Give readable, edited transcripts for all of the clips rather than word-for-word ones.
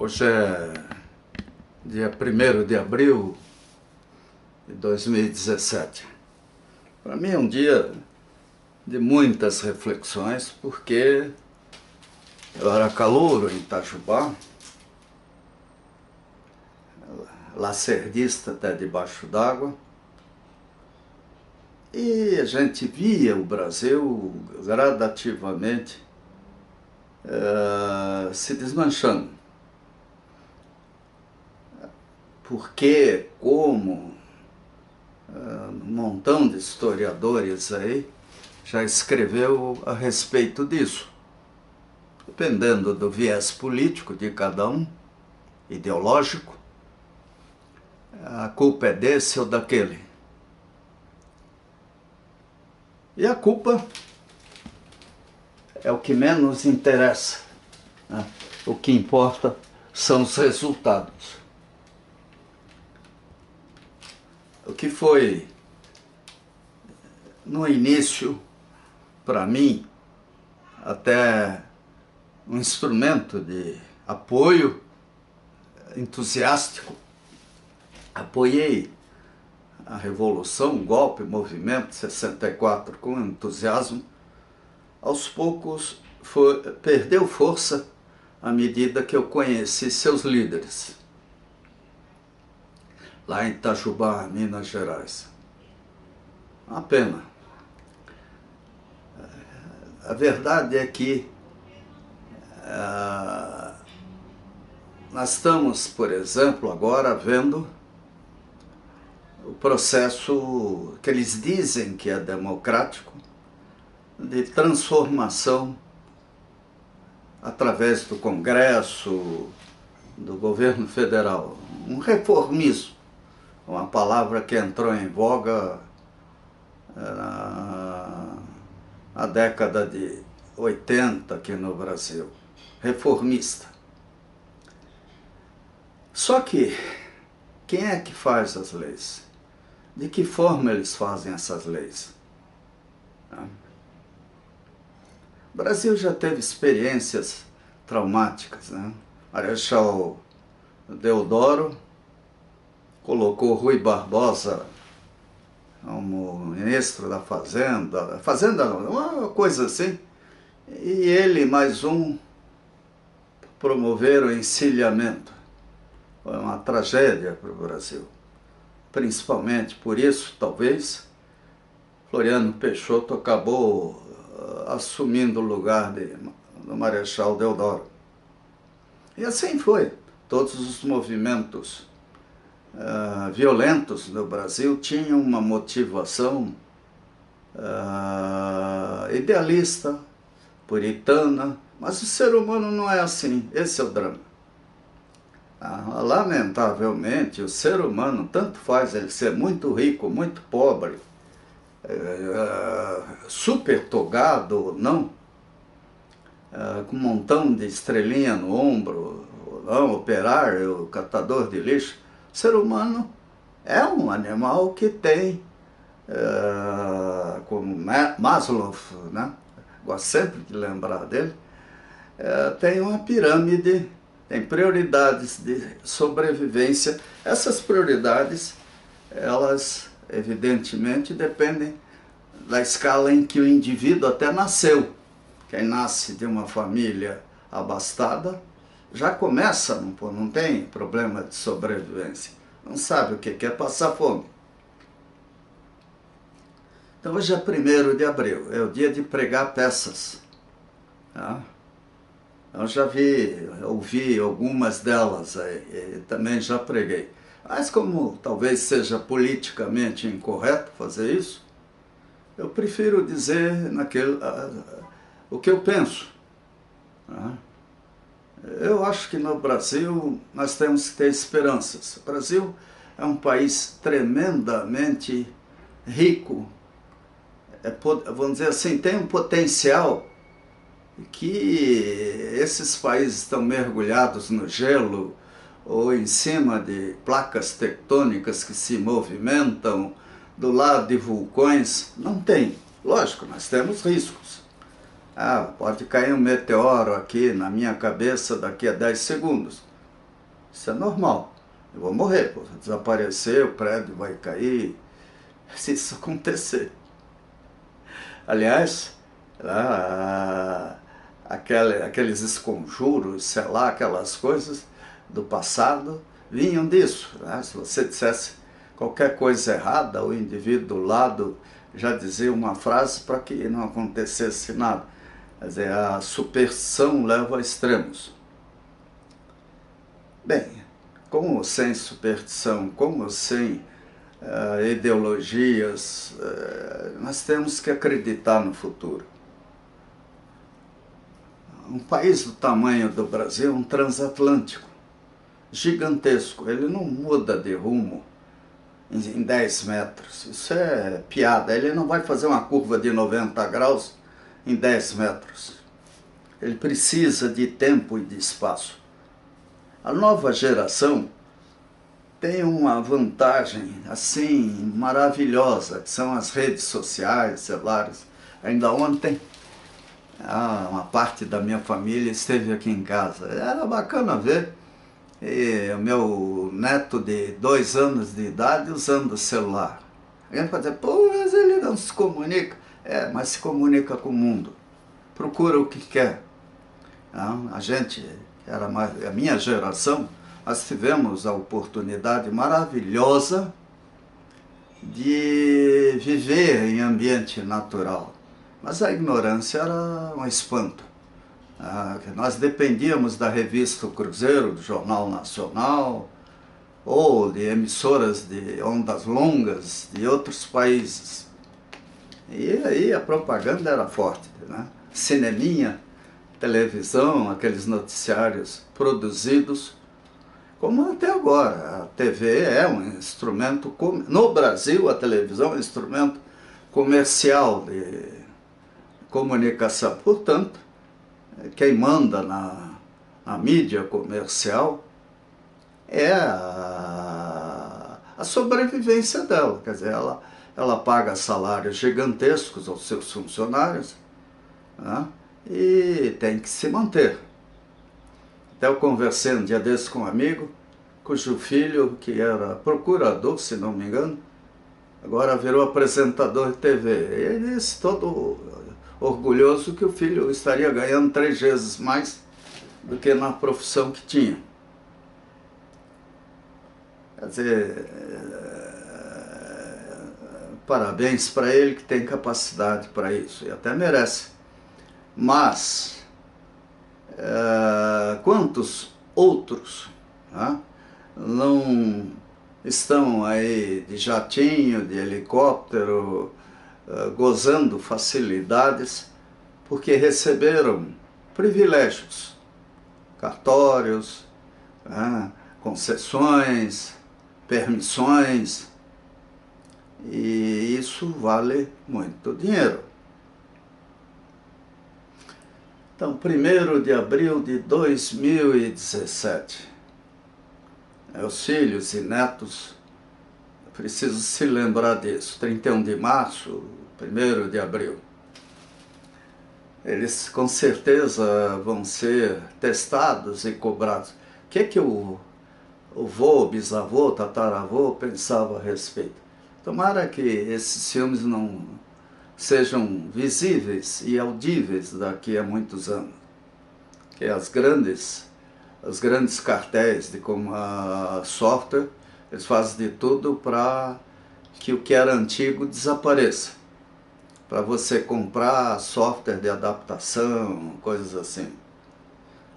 Hoje é dia 1º de abril de 2017. Para mim é um dia de muitas reflexões, porque eu era calouro em Itajubá, lacerdista até debaixo d'água, e a gente via o Brasil gradativamente se desmanchando. Por quê? Como? Um montão de historiadores aí já escreveu a respeito disso. Dependendo do viés político de cada um, ideológico, a culpa é desse ou daquele. E a culpa é o que menos interessa, né? O que importa são os resultados. O que foi, no início, para mim, até um instrumento de apoio entusiástico. Apoiei a Revolução, o golpe, o movimento 64 com entusiasmo. Aos poucos perdeu força à medida que eu conheci seus líderes, lá em Itajubá, Minas Gerais. Uma pena. A verdade é que nós estamos, por exemplo, agora vendo o processo que eles dizem que é democrático, de transformação através do Congresso, do governo federal. Um reformismo, uma palavra que entrou em voga na década de 80 aqui no Brasil. Reformista. Só que, quem é que faz as leis? De que forma eles fazem essas leis? O Brasil já teve experiências traumáticas, né? Marechal Deodoro colocou Rui Barbosa como ministro da Fazenda, uma coisa assim, e ele mais um promoveram o encilhamento. Foi uma tragédia para o Brasil. Principalmente por isso, talvez, Floriano Peixoto acabou assumindo o lugar do Marechal Deodoro. E assim foi. Todos os movimentos violentos no Brasil tinham uma motivação idealista, puritana, mas o ser humano não é assim. Esse é o drama. Lamentavelmente, o ser humano, tanto faz ele ser muito rico, muito pobre, super togado ou não, com um montão de estrelinha no ombro, ou não, operário, catador de lixo, o ser humano é um animal que tem, como Maslow, né? Gosto sempre de lembrar dele, tem uma pirâmide, tem prioridades de sobrevivência. Essas prioridades, elas evidentemente dependem da escala em que o indivíduo até nasceu. Quem nasce de uma família abastada já começa, não tem problema de sobrevivência, não sabe o que é passar fome. Então hoje é 1º de abril, é o dia de pregar peças. Eu já ouvi algumas delas aí, também já preguei. Mas como talvez seja politicamente incorreto fazer isso, eu prefiro dizer o que eu penso. Eu acho que no Brasil nós temos que ter esperanças. O Brasil é um país tremendamente rico, vamos dizer assim, tem um potencial que esses países estão mergulhados no gelo ou em cima de placas tectônicas que se movimentam, do lado de vulcões. Não tem. Lógico, nós temos riscos. Pode cair um meteoro aqui na minha cabeça daqui a 10 segundos. Isso é normal. Eu vou morrer, vou desaparecer, o prédio vai cair, se isso acontecer. Aliás, aqueles esconjuros, sei lá, aquelas coisas do passado vinham disso. Né? Se você dissesse qualquer coisa errada, o indivíduo do lado já dizia uma frase para que não acontecesse nada. Quer dizer, a superstição leva a extremos. Bem, com ou sem superstição, com ou sem ideologias, nós temos que acreditar no futuro. Um país do tamanho do Brasil é um transatlântico, gigantesco, ele não muda de rumo em 10 metros, isso é piada, ele não vai fazer uma curva de 90 graus em 10 metros, ele precisa de tempo e de espaço. A nova geração tem uma vantagem assim maravilhosa, que são as redes sociais, celulares. Ainda ontem, uma parte da minha família esteve aqui em casa. Era bacana ver o meu neto de 2 anos de idade usando o celular. A gente pode dizer, pô, mas ele não se comunica. Mas se comunica com o mundo. Procura o que quer. A gente, a minha geração, nós tivemos a oportunidade maravilhosa de viver em ambiente natural. Mas a ignorância era um espanto. Nós dependíamos da revista O Cruzeiro, do Jornal Nacional, ou de emissoras de ondas longas de outros países. E aí a propaganda era forte, né? Cineminha, televisão, aqueles noticiários produzidos, como até agora. A TV é um instrumento, no Brasil a televisão é um instrumento comercial de comunicação. Portanto, quem manda na mídia comercial é a sobrevivência dela. Quer dizer, ela paga salários gigantescos aos seus funcionários, né? E tem que se manter. Até eu conversei um dia desses com um amigo, cujo filho, que era procurador, se não me engano, agora virou apresentador de TV. Ele disse todo orgulhoso que o filho estaria ganhando 3 vezes mais do que na profissão que tinha. Quer dizer, parabéns para ele que tem capacidade para isso, e até merece. Mas quantos outros, né, não estão aí de jatinho, de helicóptero, gozando facilidades porque receberam privilégios, cartórios, concessões, permissões, e isso vale muito dinheiro. Então, 1º de abril de 2017, meus filhos e netos precisam se lembrar disso. 31 de março, 1º de abril. Eles com certeza vão ser testados e cobrados. O que o vô, bisavô, tataravô pensava a respeito? Tomara que esses filmes não sejam visíveis e audíveis daqui a muitos anos. Que os grandes cartéis de como a software, eles fazem de tudo para que o que era antigo desapareça. Para você comprar software de adaptação, coisas assim.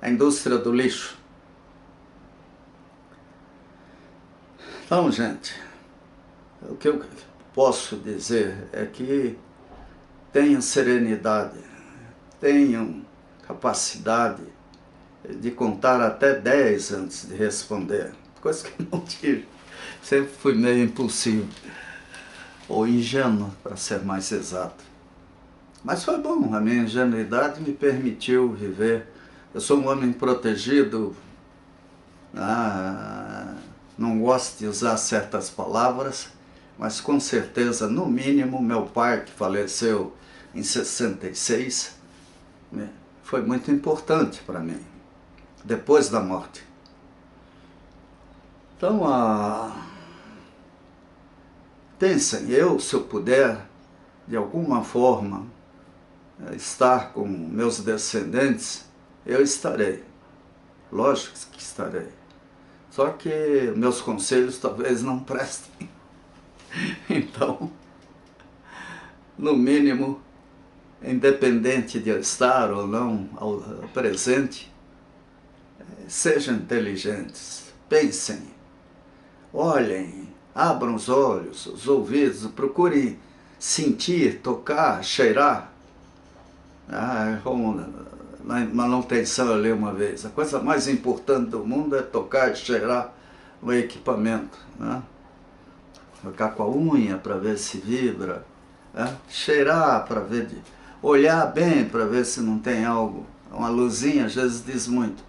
A indústria do lixo. Então, gente, o que eu posso dizer é que tenham serenidade, tenham capacidade de contar até 10 antes de responder, coisa que eu não tive. Sempre fui meio impulsivo, ou ingênuo, para ser mais exato. Mas foi bom, a minha ingenuidade me permitiu viver. Eu sou um homem protegido, não gosto de usar certas palavras, mas com certeza, no mínimo, meu pai, que faleceu em 66, foi muito importante para mim, depois da morte. Então, pensem, se eu puder, de alguma forma, estar com meus descendentes, eu estarei. Lógico que estarei. Só que meus conselhos talvez não prestem. Então, no mínimo, independente de eu estar ou não ao presente, sejam inteligentes, pensem, olhem, abram os olhos, os ouvidos, procurem sentir, tocar, cheirar. Como na manutenção eu li uma vez, a coisa mais importante do mundo é tocar e cheirar o equipamento, né? Tocar com a unha para ver se vibra, né? Cheirar para ver, olhar bem para ver se não tem algo, uma luzinha às vezes diz muito.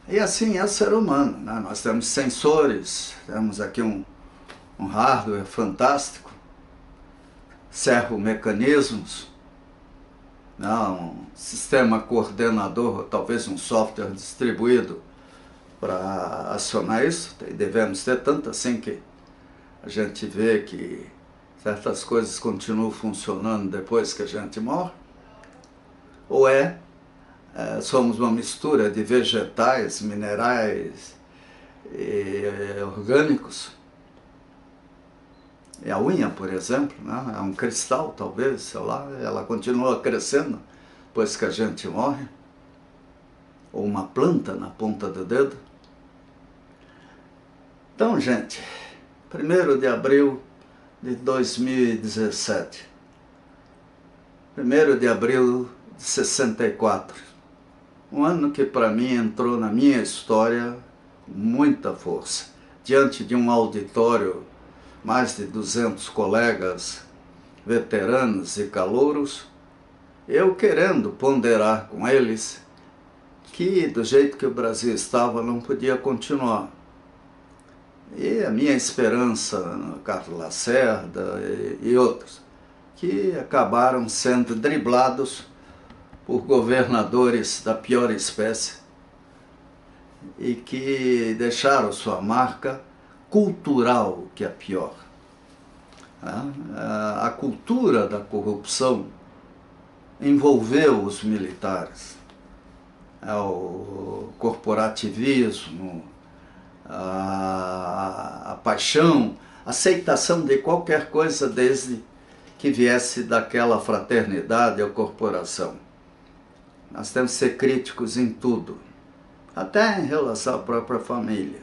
E assim é o ser humano, né? Nós temos sensores, temos aqui um hardware fantástico, servomecanismos, um sistema coordenador, talvez um software distribuído para acionar isso. Devemos ter tanto assim que a gente vê que certas coisas continuam funcionando depois que a gente morre. Ou somos uma mistura de vegetais, minerais e orgânicos. E a unha, por exemplo, né? É um cristal, talvez, sei lá, ela continua crescendo depois que a gente morre. Ou uma planta na ponta do dedo. Então, gente, 1º de abril de 2017. 1º de abril de 64. Um ano que para mim entrou na minha história com muita força. Diante de um auditório, mais de 200 colegas, veteranos e calouros, eu querendo ponderar com eles que do jeito que o Brasil estava não podia continuar. E a minha esperança no Carlos Lacerda e outros, que acabaram sendo driblados por governadores da pior espécie e que deixaram sua marca cultural, que é pior. A cultura da corrupção envolveu os militares. O corporativismo, a paixão, a aceitação de qualquer coisa desde que viesse daquela fraternidade ou corporação. Nós temos que ser críticos em tudo, até em relação à própria família.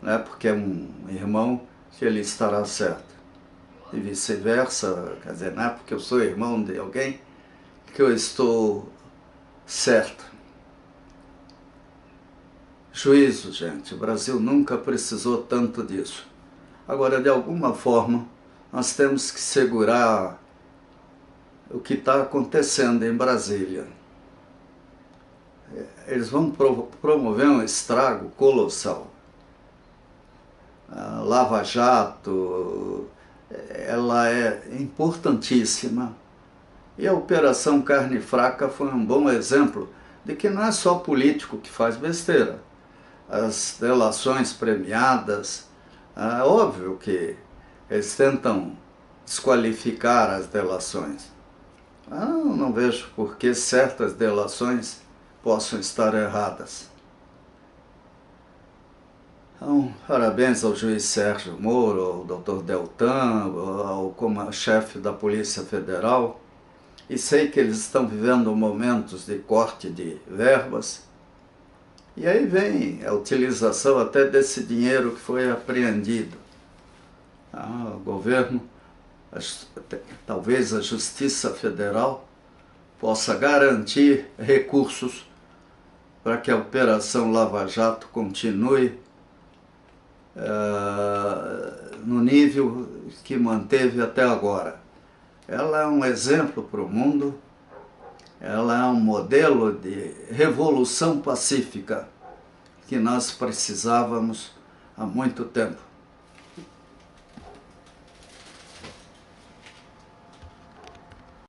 Não é porque é um irmão que ele estará certo. E vice-versa, quer dizer, não é porque eu sou irmão de alguém que eu estou certo. Juízo, gente, o Brasil nunca precisou tanto disso. Agora, de alguma forma, nós temos que segurar o que está acontecendo em Brasília. Eles vão promover um estrago colossal. A Lava Jato, ela é importantíssima. E a Operação Carne Fraca foi um bom exemplo de que não é só político que faz besteira. As delações premiadas, óbvio que eles tentam desqualificar as delações. Eu não vejo por que certas delações possam estar erradas. Então, parabéns ao juiz Sérgio Moro, ao Dr. Deltan, como chefe da Polícia Federal. E sei que eles estão vivendo momentos de corte de verbas. E aí vem a utilização até desse dinheiro que foi apreendido. O governo, talvez a Justiça Federal, possa garantir recursos para que a Operação Lava Jato continue no nível que manteve até agora. Ela é um exemplo para o mundo, ela é um modelo de revolução pacífica que nós precisávamos há muito tempo.